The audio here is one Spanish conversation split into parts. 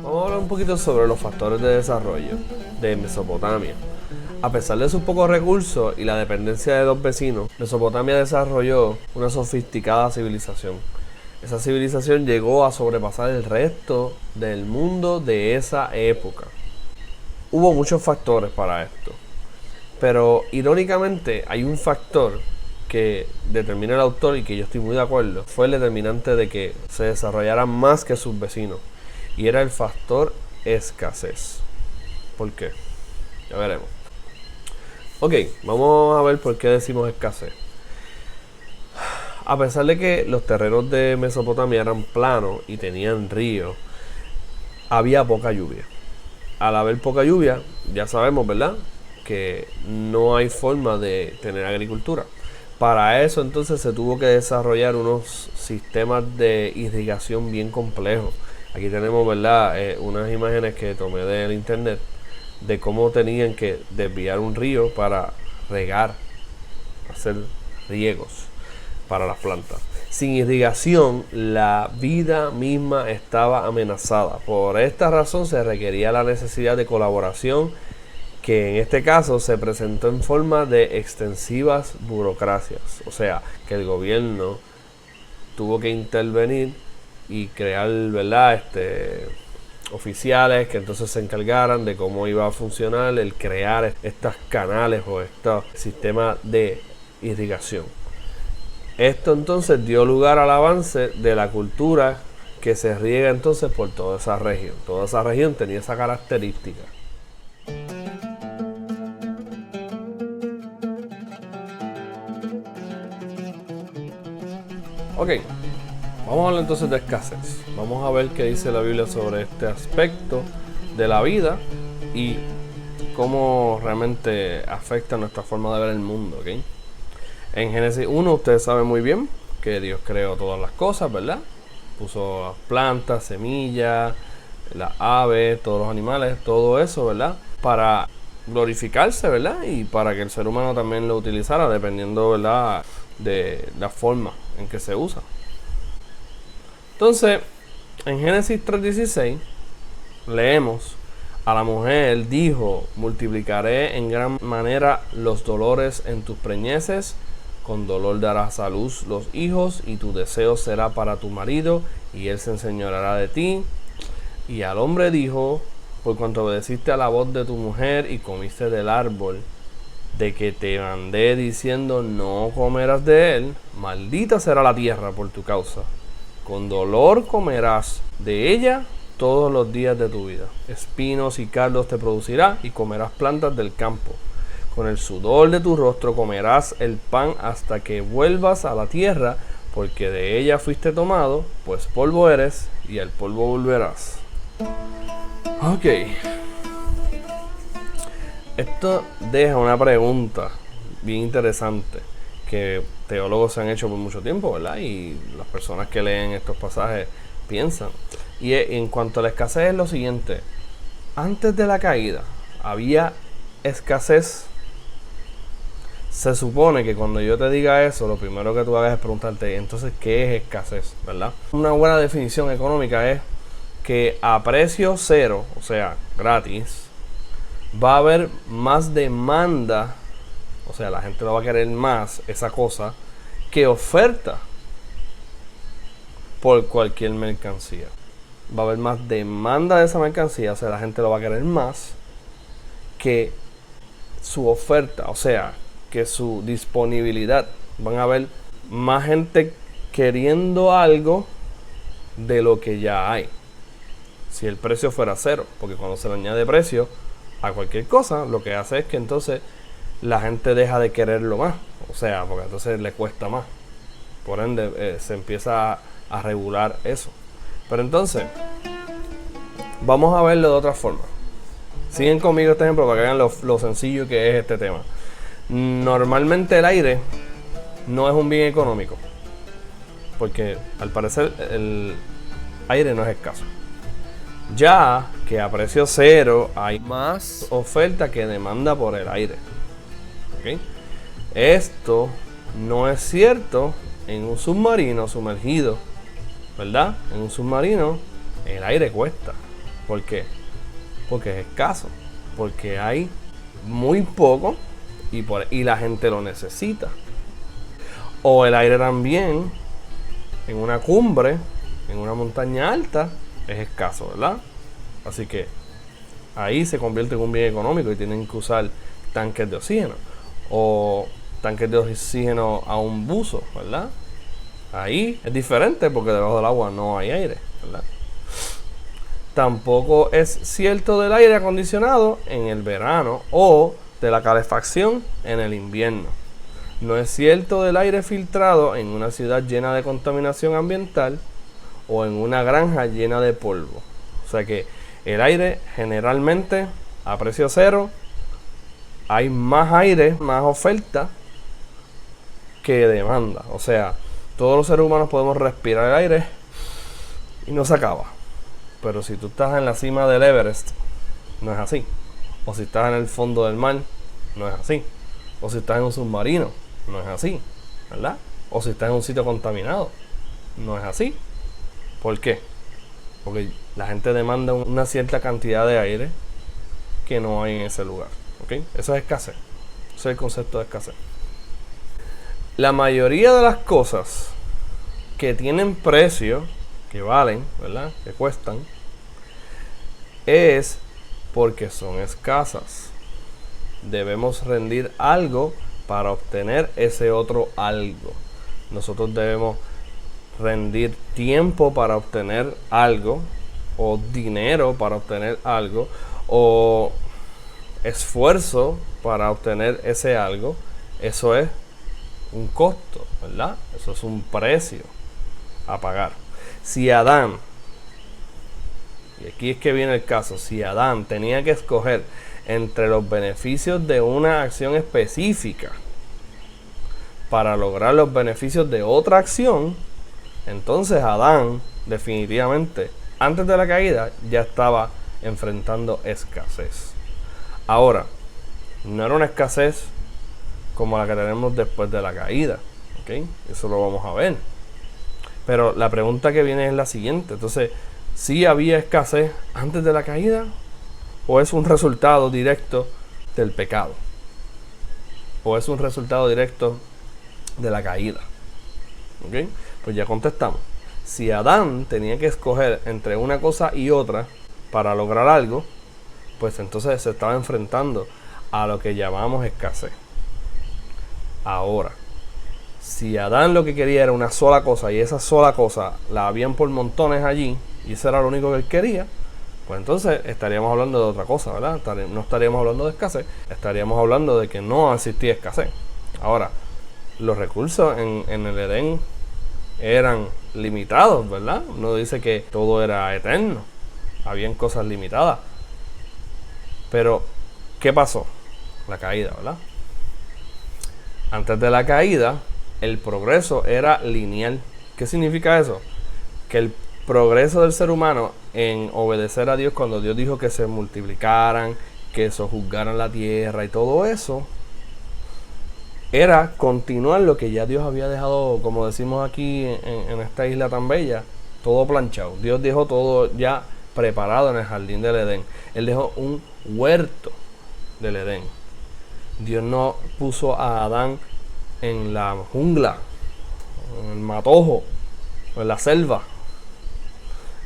Vamos a hablar un poquito sobre los factores de desarrollo de Mesopotamia. A pesar de sus pocos recursos y la dependencia de dos vecinos, Mesopotamia desarrolló una sofisticada civilización. Esa civilización llegó a sobrepasar el resto del mundo de esa época. Hubo muchos factores para esto, pero irónicamente hay un factor que determina el autor y que yo estoy muy de acuerdo. Fue el determinante de que se desarrollara más que sus vecinos, y era el factor escasez. ¿Por qué? Ya veremos. Ok, vamos a ver por qué decimos escasez. A pesar de que los terrenos de Mesopotamia eran planos y tenían ríos, había poca lluvia. Al haber poca lluvia, ya sabemos, ¿verdad?, que no hay forma de tener agricultura. Para eso entonces se tuvo que desarrollar unos sistemas de irrigación bien complejos. Aquí tenemos, ¿verdad?, unas imágenes que tomé del internet de cómo tenían que desviar un río para regar, hacer riegos para las plantas. Sin irrigación, la vida misma estaba amenazada. Por esta razón se requería la necesidad de colaboración, que en este caso se presentó en forma de extensivas burocracias. O sea, que el gobierno tuvo que intervenir y crear, ¿verdad?, oficiales que entonces se encargaran de cómo iba a funcionar el crear estos canales o estos sistemas de irrigación. Esto entonces dio lugar al avance de la cultura que se riega entonces por toda esa región. Toda esa región tenía esa característica. Ok, vamos a hablar entonces de escasez. Vamos a ver qué dice la Biblia sobre este aspecto de la vida y cómo realmente afecta nuestra forma de ver el mundo, ¿ok? En Génesis 1 ustedes saben muy bien que Dios creó todas las cosas, ¿verdad? Puso plantas, semillas, las aves, todos los animales, todo eso, ¿verdad?, para glorificarse, ¿verdad?, y para que el ser humano también lo utilizara dependiendo, ¿verdad?, de la forma en que se usa. Entonces, en Génesis 3:16 leemos: a la mujer dijo, multiplicaré en gran manera los dolores en tus preñeces, con dolor darás a luz los hijos, y tu deseo será para tu marido, y él se enseñoreará de ti. Y al hombre dijo, por cuanto obedeciste a la voz de tu mujer y comiste del árbol de que te mandé diciendo, no comerás de él, maldita será la tierra por tu causa. Con dolor comerás de ella todos los días de tu vida. Espinos y cardos te producirá, y comerás plantas del campo. Con el sudor de tu rostro comerás el pan hasta que vuelvas a la tierra, porque de ella fuiste tomado, pues polvo eres, y al polvo volverás. Ok. Esto deja una pregunta bien interesante que teólogos se han hecho por mucho tiempo, ¿verdad? Y las personas que leen estos pasajes piensan. Y en cuanto a la escasez es lo siguiente: antes de la caída había escasez. Se supone que cuando yo te diga eso, lo primero que tú hagas es preguntarte, entonces, ¿qué es escasez? ¿Verdad? Una buena definición económica es que a precio cero, o sea, gratis, va a haber más demanda, o sea, la gente lo va a querer más, esa cosa, que oferta por cualquier mercancía. Va a haber más demanda de esa mercancía, o sea, la gente lo va a querer más que su oferta, o sea, que su disponibilidad. Van a haber más gente queriendo algo de lo que ya hay. Si el precio fuera cero, porque cuando se le añade precio a cualquier cosa, lo que hace es que entonces la gente deja de quererlo más, o sea, porque entonces le cuesta más. Por ende, se empieza a regular eso. Pero entonces, vamos a verlo de otra forma. Siguen conmigo este ejemplo para que vean lo sencillo que es este tema. Normalmente el aire no es un bien económico, porque al parecer el aire no es escaso. Ya que a precio cero hay más oferta que demanda por el aire. ¿Okay? Esto No es cierto en un submarino sumergido, ¿verdad? En un submarino el aire cuesta. ¿Por qué? Porque es escaso, porque hay muy poco y la gente lo necesita. O el aire también en una cumbre, en una montaña alta, es escaso, ¿verdad? Así que ahí se convierte en un bien económico y tienen que usar tanques de oxígeno o tanques de oxígeno a un buzo, ¿verdad? Ahí es diferente porque debajo del agua no hay aire, ¿verdad? Tampoco es cierto del aire acondicionado en el verano o de la calefacción en el invierno. No es cierto del aire filtrado en una ciudad llena de contaminación ambiental o en una granja llena de polvo. O sea que el aire generalmente a precio cero, hay más aire, más oferta que demanda. O sea, todos los seres humanos podemos respirar el aire y no se acaba. Pero si tú estás en la cima del Everest, no es así. O si estás en el fondo del mar, no es así. O si estás en un submarino, no es así, ¿verdad? O si estás en un sitio contaminado, no es así. ¿Por qué? Porque la gente demanda una cierta cantidad de aire que no hay en ese lugar, ¿ok? Eso es escasez. Ese es el concepto de escasez. La mayoría de las cosas que tienen precio, que valen, ¿verdad? Que cuestan, es porque son escasas. Debemos rendir algo para obtener ese otro algo. Nosotros debemos rendir tiempo para obtener algo, o dinero para obtener algo, o esfuerzo para obtener ese algo. Eso es un costo, ¿verdad? Eso es un precio a pagar. Si Adán, y aquí es que viene el caso, si Adán tenía que escoger entre los beneficios de una acción específica para lograr los beneficios de otra acción, entonces Adán definitivamente antes de la caída ya estaba enfrentando escasez. Ahora, no era una escasez como la que tenemos después de la caída, ¿ok? Eso lo vamos a ver. Pero la pregunta que viene es la siguiente. Entonces, ¿sí había escasez antes de la caída? ¿O es un resultado directo del pecado? ¿O es un resultado directo de la caída? ¿Ok? Pues ya contestamos. Si Adán tenía que escoger entre una cosa y otra para lograr algo, pues entonces se estaba enfrentando a lo que llamamos escasez. Ahora, si Adán lo que quería era una sola cosa y esa sola cosa la habían por montones allí y eso era lo único que él quería, pues entonces estaríamos hablando de otra cosa, ¿verdad? No estaríamos hablando de escasez, estaríamos hablando de que no existía escasez. Ahora, los recursos en el Edén eran limitados, ¿verdad? Uno dice que todo era eterno, habían cosas limitadas. Pero, ¿qué pasó? La caída, ¿verdad? Antes de la caída, el progreso era lineal. ¿Qué significa eso? Que el progreso del ser humano en obedecer a Dios cuando Dios dijo que se multiplicaran, que sojuzgaran la tierra y todo eso, era continuar lo que ya Dios había dejado, como decimos aquí en esta isla tan bella, todo planchado. Dios dejó todo ya preparado en el jardín del Edén. Él dejó un huerto del Edén. Dios no puso a Adán en la jungla, en el matojo, o en la selva.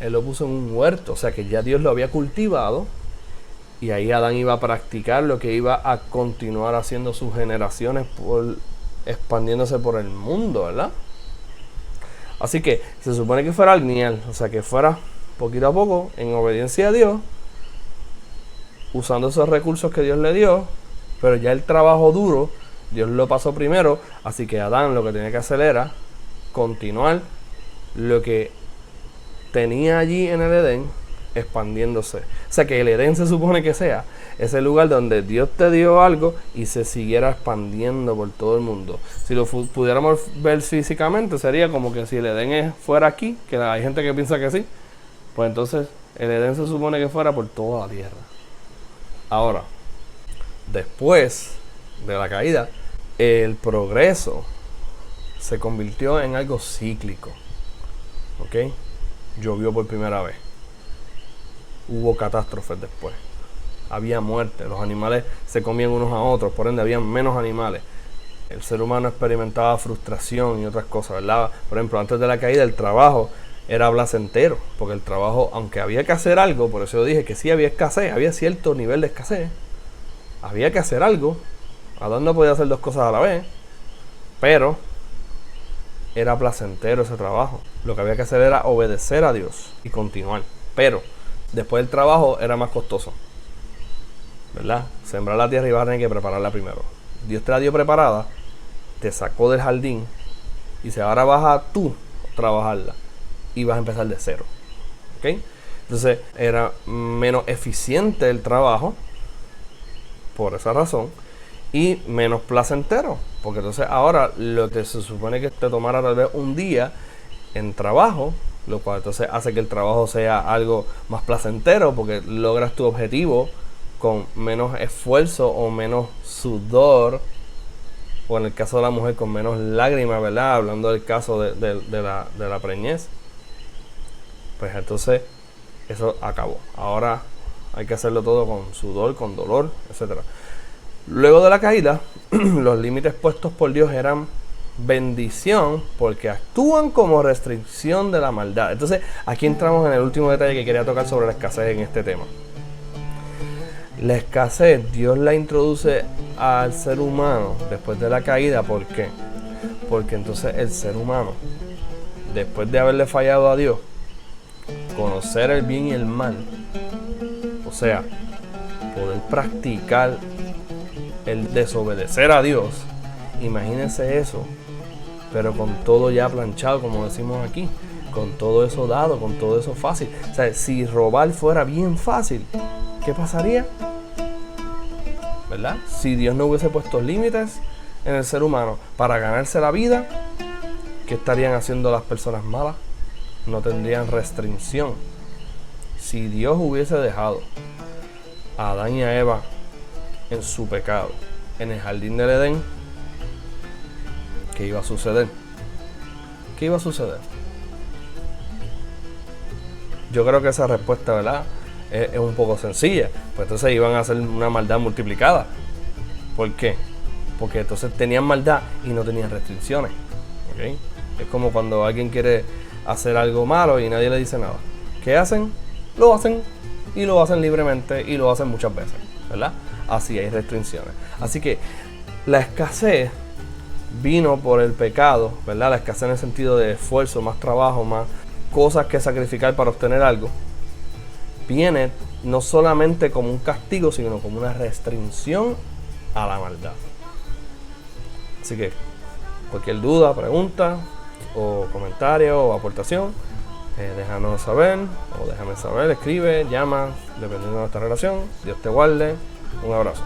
Él lo puso en un huerto, o sea que ya Dios lo había cultivado y ahí Adán iba a practicar lo que iba a continuar haciendo sus generaciones, expandiéndose por el mundo, ¿verdad? Así que se supone que fuera lineal, o sea que fuera poquito a poco en obediencia a Dios, usando esos recursos que Dios le dio, pero ya el trabajo duro Dios lo pasó primero, así que Adán lo que tenía que hacer era continuar lo que tenía allí en el Edén, expandiéndose. O sea que el Edén se supone que sea ese lugar donde Dios te dio algo y se siguiera expandiendo por todo el mundo. Si lo pudiéramos ver físicamente, sería como que si el Edén fuera aquí, que hay gente que piensa que sí, pues entonces el Edén se supone que fuera por toda la tierra. Ahora, después de la caída, el progreso se convirtió en algo cíclico. ¿Ok? Llovió por primera vez. Hubo catástrofes después. Había muerte. Los animales se comían unos a otros. Por ende, había menos animales. El ser humano experimentaba frustración y otras cosas, ¿verdad? Por ejemplo, antes de la caída, el trabajo era placentero. Porque el trabajo, aunque había que hacer algo, por eso yo dije que sí había escasez, había cierto nivel de escasez. Había que hacer algo. Adán no podía hacer dos cosas a la vez. Pero era placentero ese trabajo. Lo que había que hacer era obedecer a Dios y continuar. Pero después del trabajo era más costoso, ¿verdad? Sembrar la tierra y vas a tener que prepararla primero. Dios te la dio preparada, te sacó del jardín y dice, ahora vas a tú trabajarla y vas a empezar de cero. ¿Ok? Entonces era menos eficiente el trabajo por esa razón y menos placentero, porque entonces ahora lo que se supone que te tomara tal vez un día en trabajo, lo cual entonces hace que el trabajo sea algo más placentero porque logras tu objetivo con menos esfuerzo o menos sudor, o en el caso de la mujer con menos lágrimas, ¿verdad? Hablando del caso de la preñez. Pues entonces eso acabó. Ahora hay que hacerlo todo con sudor, con dolor, etcétera. Luego de la caída, los límites puestos por Dios eran bendición porque actúan como restricción de la maldad. Entonces aquí entramos en el último detalle que quería tocar sobre la escasez en este tema. La escasez Dios la introduce al ser humano después de la caída. ¿Por qué? Porque entonces el ser humano, después de haberle fallado a Dios, conocer el bien y el mal, o sea, poder practicar el desobedecer a Dios, imagínense eso, pero con todo ya planchado, como decimos aquí, con todo eso dado, con todo eso fácil. O sea, si robar fuera bien fácil, ¿qué pasaría? ¿Verdad? Si Dios no hubiese puesto límites en el ser humano para ganarse la vida, ¿qué estarían haciendo las personas malas? No tendrían restricción. Si Dios hubiese dejado a Adán y a Eva en su pecado, en el jardín del Edén, ¿qué iba a suceder? ¿Qué iba a suceder? Yo creo que esa respuesta, ¿verdad?, es un poco sencilla. Pues entonces iban a hacer una maldad multiplicada. ¿Por qué? Porque entonces tenían maldad y no tenían restricciones. ¿Okay? Es como cuando alguien quiere hacer algo malo y nadie le dice nada. ¿Qué hacen? Lo hacen, y lo hacen libremente, y lo hacen muchas veces, ¿verdad? Así hay restricciones. Así que la escasez vino por el pecado, ¿verdad? La escasez en el sentido de esfuerzo, más trabajo, más cosas que sacrificar para obtener algo, viene no solamente como un castigo, sino como una restricción a la maldad. Así que cualquier duda, pregunta o comentario o aportación, déjanos saber, o déjame saber, escribe, llama, dependiendo de nuestra relación. Dios te guarde. Un abrazo.